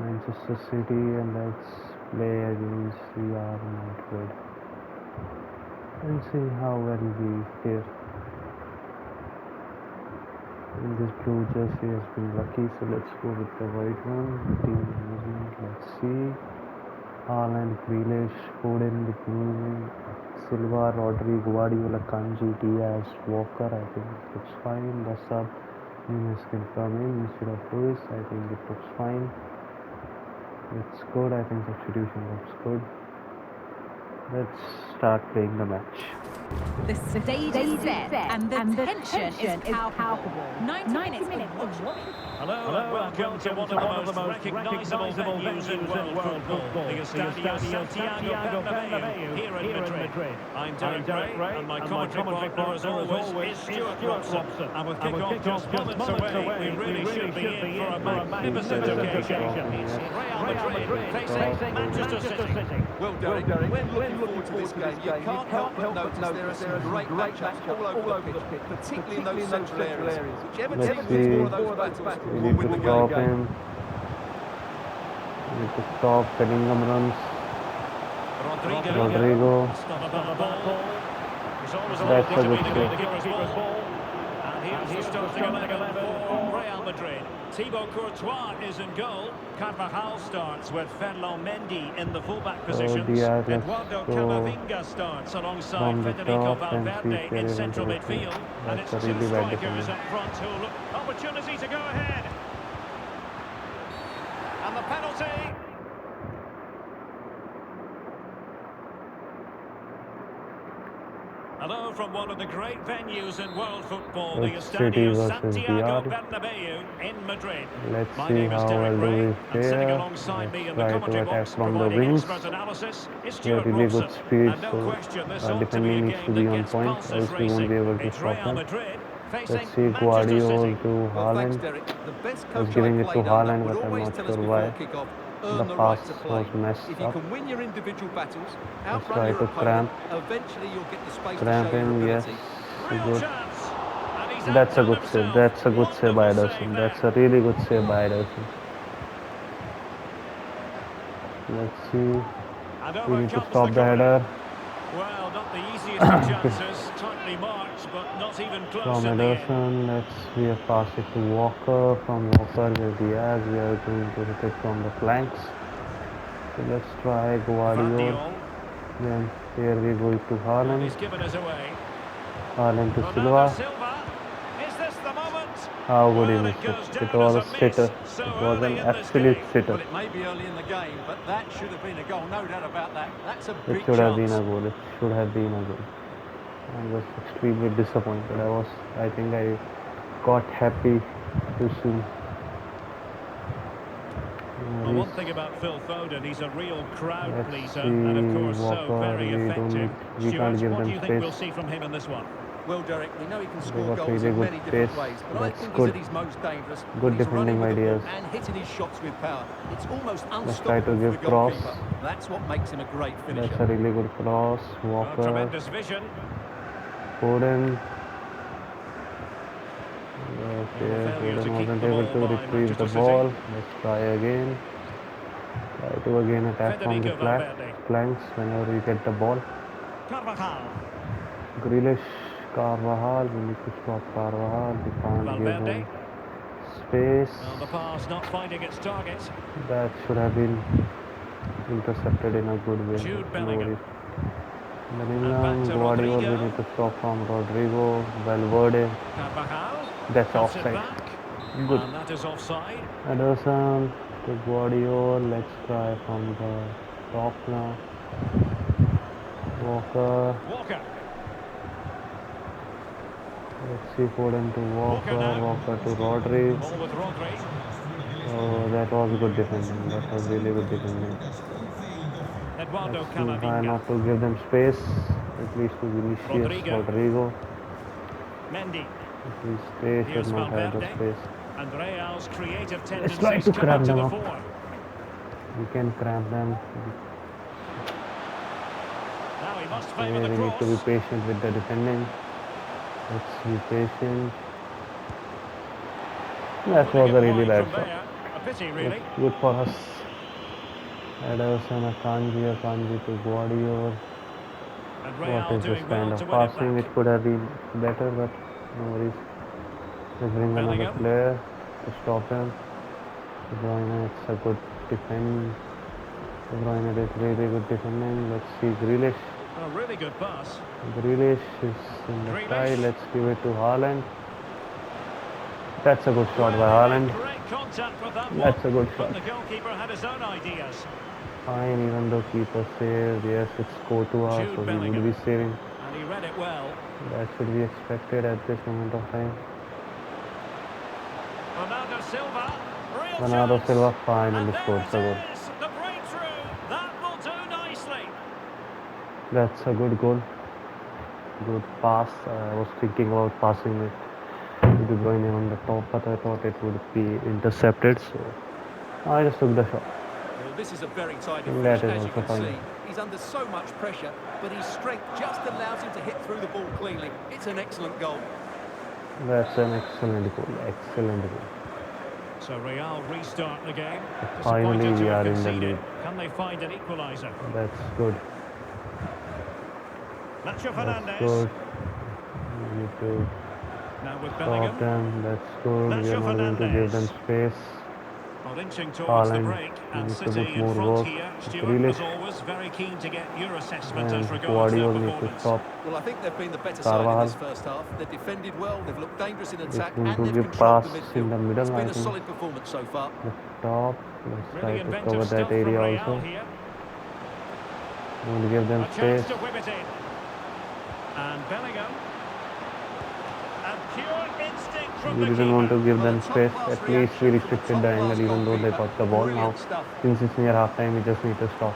Manchester City, and let's play against Real Madrid and see how well we fare. In this blue jersey has been lucky, so let's go with the white one. Team movement, let's see. Haaland, Grealish, Foden, the blue, Silva, Rodri, Guardiola, Kanji, Diaz, Walker. I think it looks fine. The sub Nunes can come in instead of Lewis. I think it looks fine. It's good. I think substitution looks good. Let's start playing the match. The stage is set and the tension is palpable. 90 minutes of what? Hello and welcome to one of the most recognisable venues in world football, the Estadio Santiago Bernabeu here in Madrid. I'm Derek Ray, and my commentary partner as always is Stuart Watson. And with kick-off just moments away, we really should be in for a magnificent occasion. It's Real Madrid facing Manchester City. Well, Derek, when looking forward to this game, you can't help but notice there are some great matchups all over the pitch, particularly in those central areas. Whichever team wins one of those battles We will need win the to stop game. him. We need to stop Bellingham runs. Rodrigo. That's a good save. And here's the starting 11 for Real Madrid. Thibaut Courtois is in goal. Carvajal starts with Ferland Mendy in the fullback positions. Diaz, let's Eduardo go Camavinga starts alongside from the Federico top and see Valverde if they're in able central to midfield. And That's it's a two really bad strikers defender. up front who look opportunity to go ahead. And the penalty. Hello from one of the great venues in world football, the It's City Estadio versus Santiago Real. Bernabeu in Madrid. Let's My see name is how Derek well do Ray, we and sitting fare. alongside me Let's in the try to commentary attack box, from the providing wings. expert analysis, is We have Stuart really Watson. good speed, And no so question, this our ought to be a defending needs to game be that on gets point, pulses else we won't racing. be able to It's stop Real them. Madrid facing Let's see Manchester Guardiola City. to Well, thanks, Haaland. Derek. The best I was coach I giving it to played under Haaland, would but I'm always not tell us sure before why. kick-off, The earn the right pass to was play. messed If you up. can win your individual battles, Let's outrun try your to opponent, cramp. eventually you'll get the space to Cramp show your him, yes. ability. Real Good. chance. And he's That's a outdone good save. himself. That's a good save by Wonderful Ederson. save That's there. a really good save by Ederson. Let's see. And We over need to comes stop the the corner. header Well, not the easiest of chances, tightly marked, but not even close from in the end. Ederson. We have passed it to Walker. From Walker with Diaz. We are going to hit it from the flanks. So let's try Guardiola. Guardiola, Then here we go to and Haaland. he's given us away. Haaland to Bernardo Silva. Silva, is this the moment? How good Well, he it missed goes it. It down was as a a miss sitter. so It was early an in this absolute game. sitter. Well, it may be early in the game, but that should have been a goal, no doubt about that. That's a It big should have been chance. a goal. It should have been a goal. I was extremely disappointed. I think I got happy too soon. Well, one thing about Phil Foden, he's a real crowd Let's pleaser, see and of course, so Walker. very effective. We can't Stuart, give what do them you think we'll space. see from him in this one? Well, Derek, we know he can They score got goals really in good many different pace. ways, but I That's think good. he's at his most dangerous Good when he's running defending with the ideas. ball and hitting his shots with power. It's almost Let's try to unstoppable for give a cross. goalkeeper. That's what makes him a great That's finisher. a really good cross. Well, Walker, tremendous vision. Foden. Well, Okay, a failure to Foden keep wasn't the able ball to by retrieve the Manchester City. ball. Let's try again. Try to again attack from the Federico Valverde. flanks whenever we get the ball. Carvajal. Grealish, Carvajal. We need to stop Carvajal. We can't give Valverde. him space. Well, the pass not finding its target. That should have been intercepted in a good way. Jude No Bellingham. worries. And back Bellingham, to Guardiola. Rodrigo. We need to stop from Rodrigo. Valverde. Carvajal. That's Cuts it offside. back. Good. And that is offside. Ederson to Guardiola. Let's try from the top now. Walker. Walker. Let's see Foden to Walker Walker. now. Walker to Rodri. Ball with Rodri. Oh, that was good defending. That was really good defending. Eduardo Let's try Camavinga. not to give them space. At least to Vinicius, Rodrigo. Rodrigo. Mendy. At least they should Here's not have the Valverde. space. And Real's creative Let's try tendencies to coming cramp to them the up. fore. We can cramp them. Now he must Okay, favour the we need to be cross. patient with the defending. Let's be patient. That was a really bad From shot. there, a pity, really. That's good for us. Ederson, Akanji to Guardiola. And What Real is this doing kind well of to win it passing? back. It could have been better, but no worries. Let's bring another Bellingham. player to stop him. De Bruyne, it's a good defend. De Bruyne did really good defending. Let's see Grealish. A really good pass. Grealish is in the Grealish. side. Let's give it to Haaland. That's a good shot by Well, he made Haaland. great contact with that That's one, a good but shot. the goalkeeper had his own ideas. Fine, even though keeper saved. Yes, it's 4-2, so Jude we would Bellingham. be saving. And he read it well. That should be expected at this moment of time. Bernardo Silva. Real Bernardo chance. Silva finally And there scores a goal. it is. The breakthrough. That will do nicely. That's a good goal. Good pass. I was thinking about passing it to De Bruyne on the top, but I thought it would be intercepted, so I just took the shot. Well, this is a very tidy That finish, is as you also can fine. see. He's under so much pressure, but his strength just allows him to hit through the ball cleanly. It's an excellent goal. That's an excellent goal. Excellent goal. So Real restart the game. Finally, Disappointed to we have are in the conceded. lead. Can they find an equaliser? That's good. Nacho That's Fernandez. good. We need to Now with stop Bellingham. them. That's good. We Nacho are not going to give them Fernandez. space. Well, inching towards the Haaland, break, we and need to put City in more front work. here. Stuart, Grealish as always, very keen to get your assessment and as regards their Guardiola need to performance. stop. Well, I think they've been the better side in Carvajal. this first half. They've defended well, they've looked dangerous in It's attack, going and to they've give controlled pass the in midfield. the middle, It's been I a think. solid performance so far. The top. Let's Really try to inventive cover stuff that area from Real also. here. We'll give them A space. chance to whip it in. And Bellingham. And pure instinct from We the didn't want to keeper. give Well, them a space. top-class At least we reaction from a restricted the angle top-class even though they goalkeeper. got the ball. Now, Brilliant stuff. since it's near half time, we just need to stop.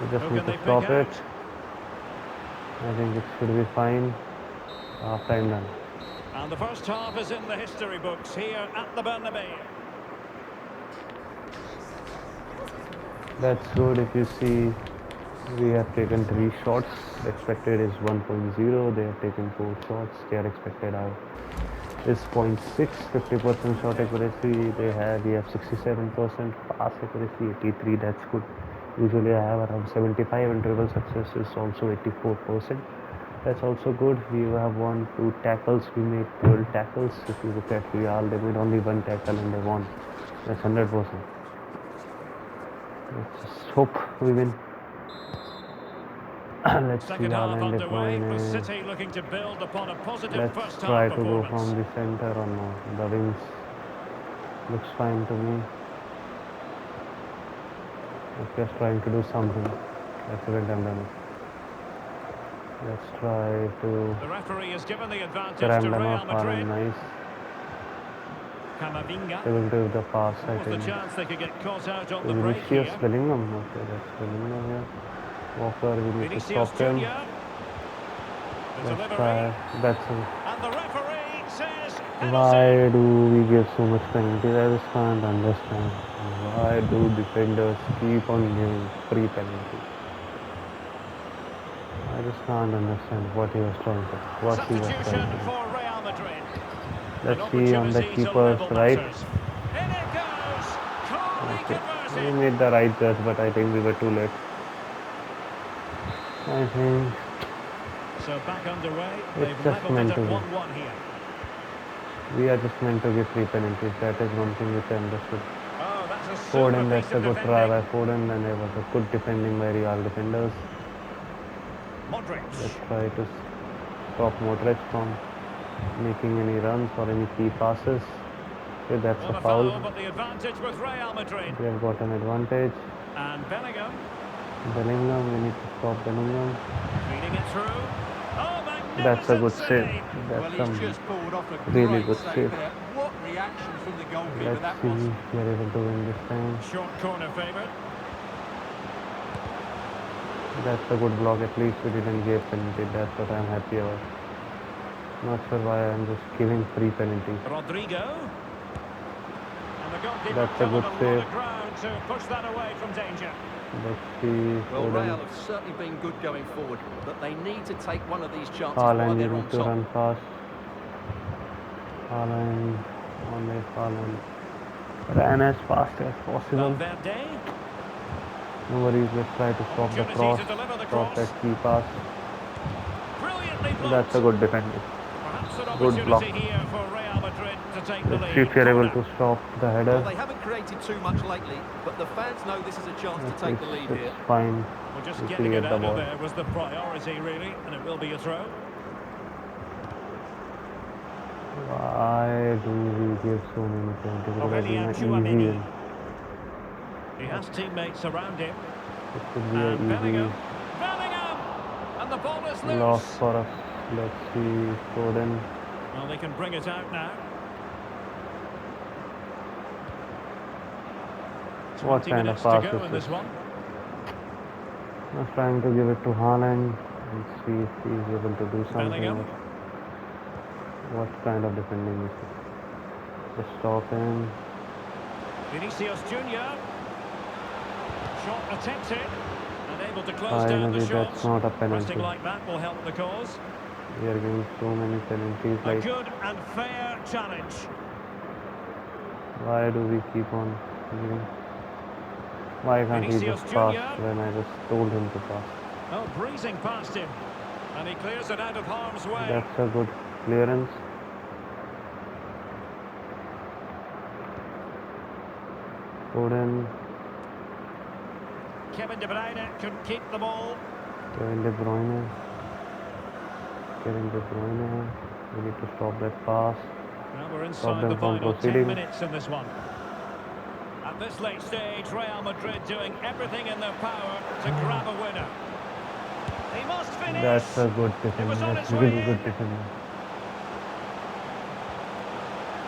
We just Who need can to they stop pick it. out? I think it should be fine. Half time done. And the first half is in the history books here at the Bernabeu. That's good. If you see, we have taken 3 shots. The expected is 1.0. They have taken 4 shots. Their expected out is 0.6. 50% shot accuracy. We have 67% pass accuracy, 83. That's good. Usually I have around 75, and dribble success is also 84%. That's also good. We have won 2 tackles. We made 12 tackles. If you look at Real, they made only 1 tackle and they won. That's 100%. Let's just hope we win. Let's see Second half Haaland, De underway, with Bruyne. City looking to build upon a positive Let's first try half to go performance. from the center or no. The wings looks fine to me. Just trying to do something. Excellent and done it. Let's try to The referee has given the advantage ram to them Real up. Haaland, Madrid. nice. Camavinga. They will give the pass, I Was the think. chance they could get caught out on the Is break Vinicius here. Bellingham? Okay, that's Bellingham here. Walker, we need to Vinicius stop him. Junior. The Let's delivery. try. That's it. And the referee says Why penalty. do we give so much penalty? I just can't understand. Why do defenders keep on giving free penalty? I just can't understand what he was trying to. Substitution for Real Madrid. Let's An see on the opportunity to keeper's level right. matters. In it goes. Calmly Okay. We converted. made the right judge, but I think we were too late. I think So back underway. It's They've just levelled meant it to at be. 1-1 here. we are just meant to give free penalties. That is one thing which I understood. Oh, that's a super Foden, piece that's a of good try by defending. Foden, and there was a good defending by Real defenders. Modric. Let's try to stop Modric from making any runs or any key passes. Okay, that's Well, a a foul. foul, but the advantage with Real Madrid. They have got an advantage. And Bellingham Bellingham, we need to stop Bellingham. feeding it through. Oh, magnificent That's a good save. save. Well, That's he's a just pulled off a really great good save save. there. What reaction from the goalkeeper Let's that see was. if we are able to win this time. Short corner favoured. That's a good block. At least we didn't give penalty. That's what I'm happy about. Not sure why I'm just giving free penalty. Rodrigo. And the goalkeeper That's a good covered a lot save. of ground to push that away from danger. Let's see. Well, Foden. Real have certainly been good going forward, but they need to take one of these chances Haaland, while you they're on need to top. run fast. Haaland, on it, Haaland. Ran as fast as possible. Valverde. No worries, let's try to stop the Opportunity cross. to deliver the Stop that cross. key pass. Brilliantly That's blocked. a good defending. Perhaps an Good block. opportunity here for Real Madrid to take the Let's see lead. if you're able Corner. to stop the Well, header. they haven't created too much lately, but the fans know this is a chance to take the lead here. It's fine. Well, just We getting it create the out of ball. there was the priority, really, and it will be a throw. Why do we give so many penalties? It could have been Aurelian an easy Tchouameni. win. He has teammates around him. It could be And an Bellingham. easy Bellingham! And the ball is loss loose. for us. Let's see Foden. Well, they can bring it out now. What 20 kind of minutes to pass go is in this? this one. I was trying to give it to Haaland and see if he's able to do something. Bellingham. What kind of defending is this? Just stop him. Vinicius Junior. Shot attempted. Unable to close down the Finally, shot. that's not a penalty. Pressing like that will help the cause. We are giving so many penalties. A Like, good and fair challenge. why do we keep on giving? Why can't he Vinicius just pass Junior. when I just told him to pass? Oh, breezing past him. And he clears it out of harm's way. That's a good clearance. Foden, Kevin De Bruyne couldn't keep the ball. Kevin De Bruyne. Kevin De Bruyne. We need to stop that pass. Now we're Stop inside them the from final 10 proceeding. minutes in this one. At this late stage, Real Madrid doing everything in their power to grab a winner. He must finish. That's a good It defending. was on That's its way really in. good defending.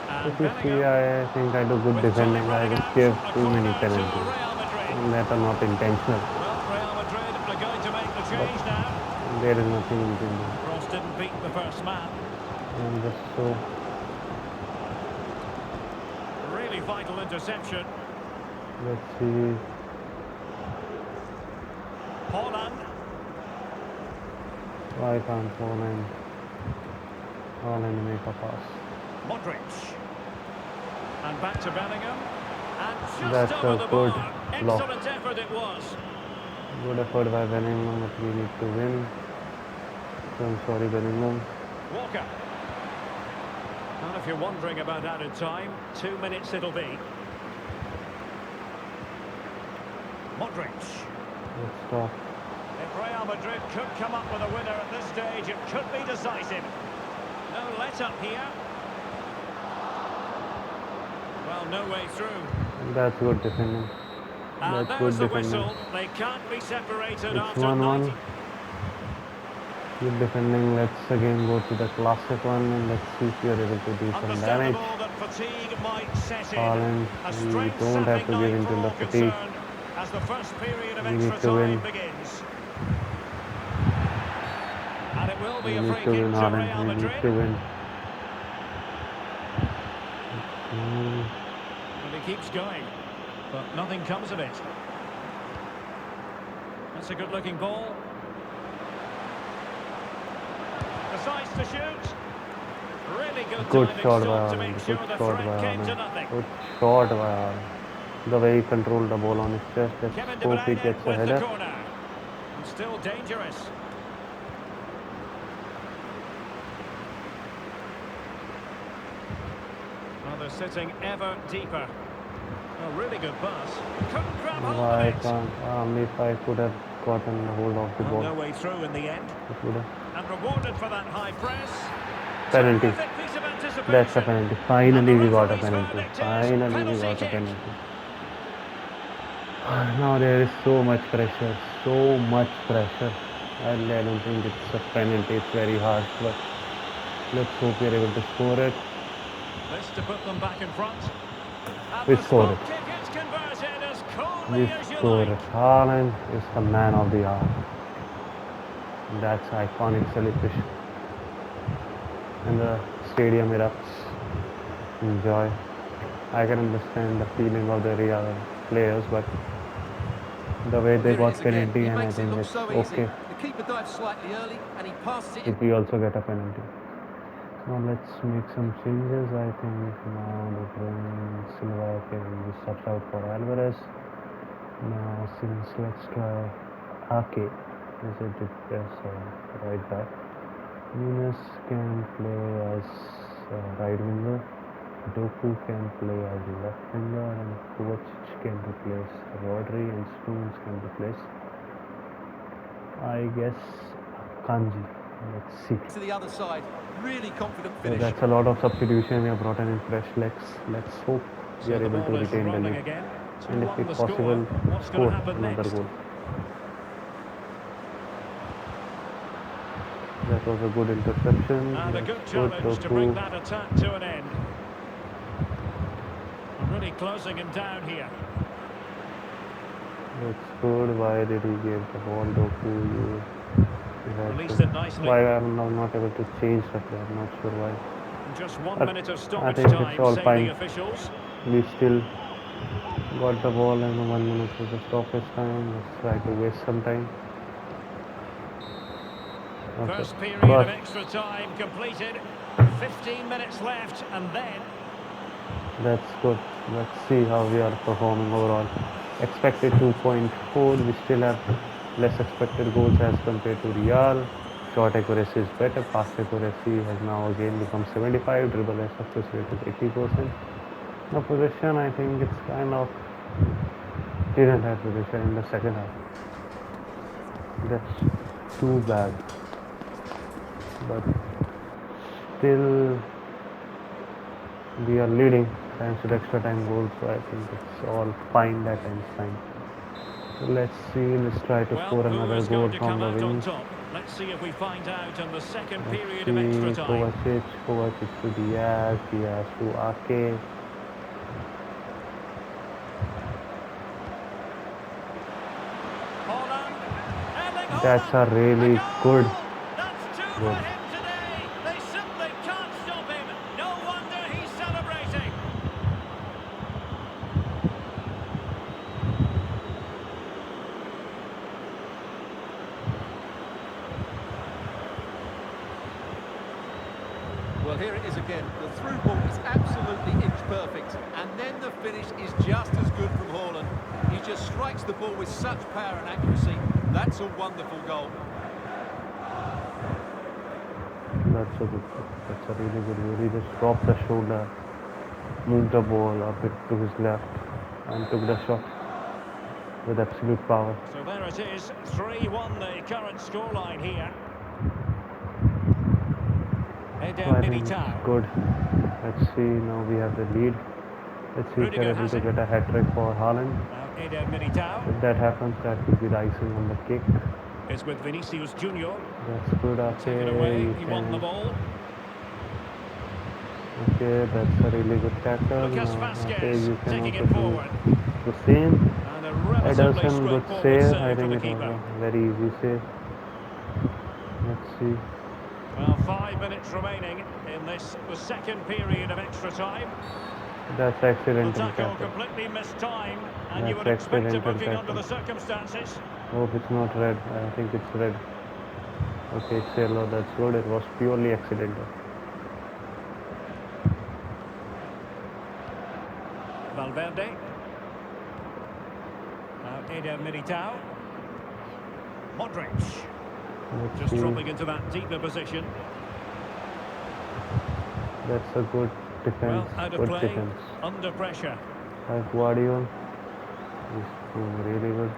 And If you see, Bellingham I think I do good with time defending. I running just out, give a too many corner to penalties Real Madrid. that are not intentional. Well, Real Madrid are going to make the change now. There is nothing we can do. Cross didn't beat the first man. I'm just so. Really vital interception. Let's see. Haaland. Why can't Haaland make a pass? Modric. And back to Bellingham. And just That's over a the good bar. block. Excellent effort it was. Good effort by Bellingham, but we need to win. So I'm sorry, Bellingham. Walker. And if you're wondering about added time, 2 minutes it'll be. Modric. Let's stop. If Real Madrid could come up with a winner at this stage, it could be decisive. No let-up here. Well, no way through. That's good defending. And That's there's good the defending. whistle. They can't be separated It's after 1-1. 90. Good defending. Let's again go to the classic one and let's see if we are able to do some damage. Understandable that fatigue might set in. Haaland, A we strength don't have sapping to give night in for to the all fatigue. concerned as the first period of We need extra to time win. begins. And it will be We a need free to kick win, to Haaland. Real We need Madrid. to win. And he keeps going, but nothing comes of it. That's a good-looking ball. Decides to shoot. Really good Good timing shot by stop to Haaland. make Good sure shot the by threat came to Haaland. nothing. Good shot by Haaland. The way he controlled the ball on his chest. Let's Kevin De hope he Bruyne gets a with the header. corner. And still dangerous. Well, they're sitting ever deeper. A really good pass. Couldn't grab hold of Why it. can't? If I could have gotten hold of the Well, ball, no way through in the end. it would have. And rewarded for that high press. Penalty. Terrific piece of anticipation. That's a penalty. Finally, And the we got a referee's penalty. verdict is Finally, we penalty got a kick. penalty. Now there is so much pressure. So much pressure. I don't think it's a penalty. It's very harsh, but let's hope we're able to score it. This to put them back in front. And We the scored spot it. kick is converted as coolly We as you scored like. it. Haaland is the man of the hour. That's iconic celebration. And the stadium erupts. Enjoy. I can understand the feeling of the Real players, but the way they Here it got is again. penalty, He and I makes it think look it's so easy. okay The keeper dives slightly early and he passes it in. if we also get a penalty. Now let's make some changes. I think now the Silva can be subbed out for Alvarez. Now since let's try Ake as a defense right back. Nunes can play as right winger. Doku can play as left winger, and Kovacic can replace Rodri, and Stones can replace, I guess, Kanji. Let's see. To the other side, really confident So finish. that's a lot of substitution. We have brought in fresh legs. Let's hope we are able to retain the lead, and if possible, score another goal. That was a good interception. And a good challenge to bring that attack to an end. Really closing him down here. That's good. Why did he give the ball to Released it nicely. Why I'm not able to change the play? I'm not sure why. Just 1 minute of stoppage think time, it's all say fine. the officials. We still got the ball, and 1 minute was a stoppage time. Let's try to waste some time. Okay. First period of extra time completed. 15 minutes left, and then... That's good. Let's see how we are performing overall. Expected 2.4. We still have less expected goals as compared to Real. Shot accuracy is better. Pass accuracy has now again become 75. Dribble and success rate is 80%. The possession, I think it's kind of didn't have possession in the second half. That's too bad. But still, we are leading thanks to the extra time goals, so I think it's all fine that ends fine. So let's see, let's try to score another goal from the wing. Let's see if we find out in the second period of extra time. Kovacic to Diaz, Diaz to Ake. That's a really good goal. Well, here it is again. The through ball is absolutely inch perfect, and then the finish is just as good from Haaland. He just strikes the ball with such power and accuracy. That's a wonderful goal. That's a good goal. That's a really good goal. He just dropped the shoulder, moved the ball a bit to his left, and took the shot with absolute power. So there it is, 3-1 the current scoreline here. I think it's good. Let's see, now we have the lead. Let's see if we're able to get a hat-trick for Haaland. If that happens, that will be the icing on the cake. It's with Vinicius Junior. That's good, okay. He won the ball. Okay, that's a really good tackle. Okay, you can also do the same. Ederson, good save. I think it was a very easy save. Let's see. Well, 5 minutes remaining in this, the second period of extra time. That's excellent. Tackle completely missed time, and you would expect a booking under the circumstances. Hope it's not red. I think it's red. Okay, it's yellow. That's good. It was purely accidental. Valverde. Now Eder Militao. Modric. Just dropping into that deeper position. That's a good defense. Well, out of play, defense. Under pressure. Guardiola is doing really good.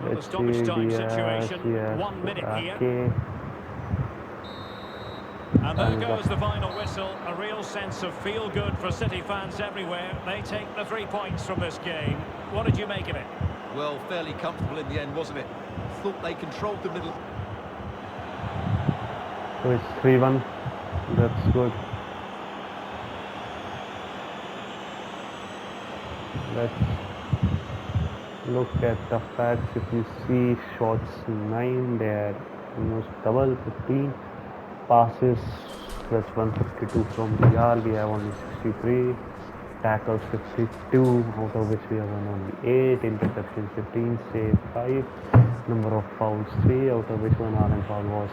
Well, the stoppage time situation. 1 minute here. And there goes the final whistle. A real sense of feel-good for City fans everywhere. They take the 3 points from this game. What did you make of it? Well, fairly comfortable in the end, wasn't it? Thought they controlled the middle. So it's 3-1. That's good. Let's look at the facts. If you see shots 9, they're almost double, 15. Passes, that's 152 from Real. We have only 63. Tackles 52, out of which we have won only 8. Interceptions 15, save 5. Number of fouls 3, out of which one Haaland foul was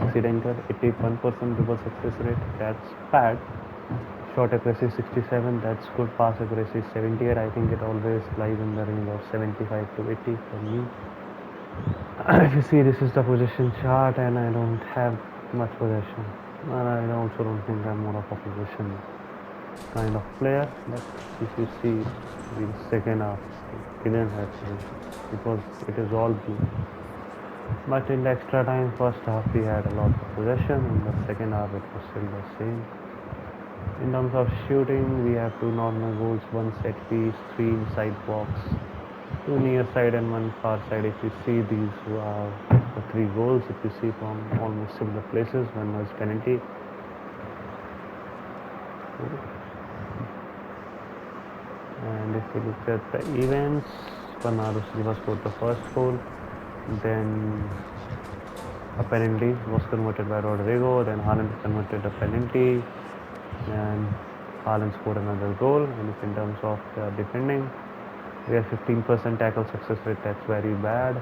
accidental, 81% dribble success rate, that's bad. Shot accuracy 67, that's good. Pass accuracy 78, I think it always lies in the range of 75 to 80 for me. If you see, this is the possession chart and I don't have much possession, and I also don't think I'm more of a possession kind of player. But if you see the second half, it didn't have possession because it is all blue. But in the extra time, first half we had a lot of possession. In the second half, it was still the same. In terms of shooting, we have 2 normal goals, 1 set piece, 3 inside box, 2 near side and 1 far side. If you see, these are the 3 goals. If you see from almost similar places, one was penalty. And if you look at the events, Bernardo Silva scored the first goal. Then a penalty was converted by Rodrigo. Then Haaland converted a penalty. And Haaland scored another goal. And if in terms of the defending, we have 15% tackle success rate. That's very bad.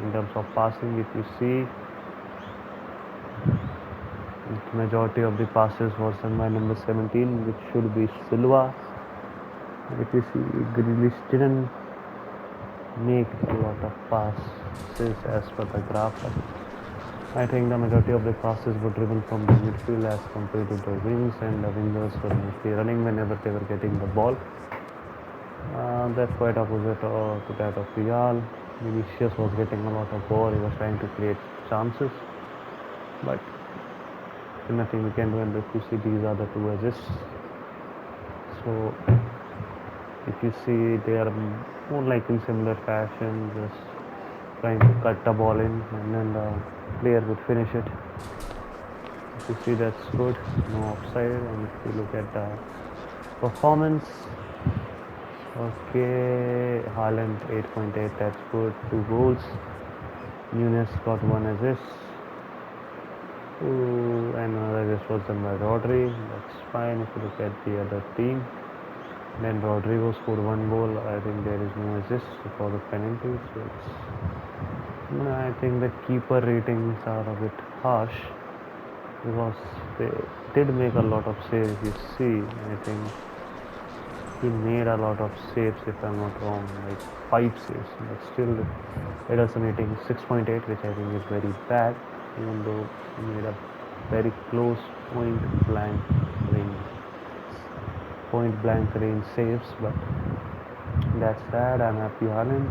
In terms of passing, if you see, the majority of the passes was done by number 17, which should be Silva. If you see, Grealish didn't make a lot of passes as per the graph. I think the majority of the passes were driven from the midfield as compared to the wings, and the wingers were mostly running whenever they were getting the ball. That's quite opposite to that of Real. Vinicius was getting a lot of ball, he was trying to create chances, but nothing we can do. And if you see, these are the 2 assists. So if you see, they are more like in similar fashion, just trying to cut the ball in and then the player would finish it. If you see, that's good, no offside. And if you look at the performance, okay, Haaland 8.8, that's good, 2 goals. Nunes got 1 assist. And another assist was done by Rodri, that's fine. If you look at the other team, then Rodrigo scored 1 goal. I think there is no assist for the penalty. So I think the keeper ratings are a bit harsh because they did make a lot of saves. If you see, I think he made a lot of saves, if I'm not wrong, like 5 saves. But still, it has a rating 6.8, which I think is very bad, even though he made a very close point blank range saves. But that's sad. I'm happy Haaland,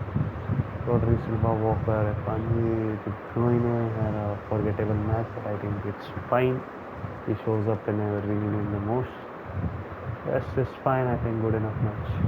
Rodri, Silva, Walker, Akanji, De Bruyne had a forgettable match, but I think it's fine. He shows up whenever we need him the most. That's just fine. I think good enough match.